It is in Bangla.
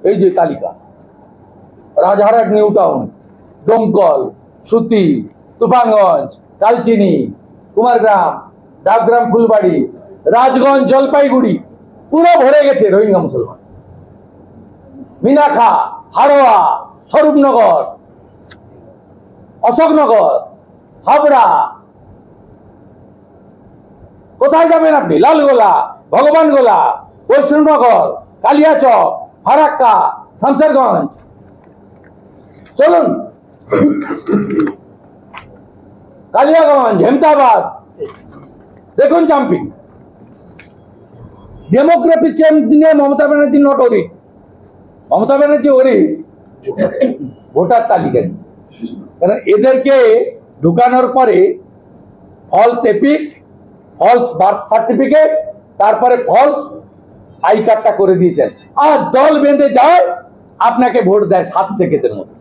এই যে তালিকা, রাজারহাট নিউ টাউন, ডোমকল, সুতি, তুফানগঞ্জ, কালচিনি, কুমারগ্রাম, ডাবগ্রাম, ফুলবাড়ি, রাজগঞ্জ, জলপাইগুড়ি পুরো ভরে গেছে রোহিঙ্গা মুসলমান। মিনাখা, হাড়োয়া, স্বরূপনগর, অশোকনগর, হাবড়া, কোথায় যাবেন আপনি? লালগোলা, ভগবানগোলা, বৈষ্ণবনগর, কালিয়াচক, ফারাক্কা, শামসেরগঞ্জ, চলুন কালিয়াগঞ্জ, হেমতাবাদ, দেখুন জাম্পিং। ডেমোগ্রাফি চেঞ্জ নিয়ে মমতা ব্যানার্জি নট ওরি। মমতা ব্যানার্জি ওরি ভোটার তালিকা, কারণ এদেরকে ঢুকানোর পরে false EPIC, false birth certificate, তারপরে ফলস আই কার্ডটা করে দিয়েছেন, আর দল বেঁধে যায় আপনাকে ভোট দেয় 7 সেকেন্ডের মধ্যে।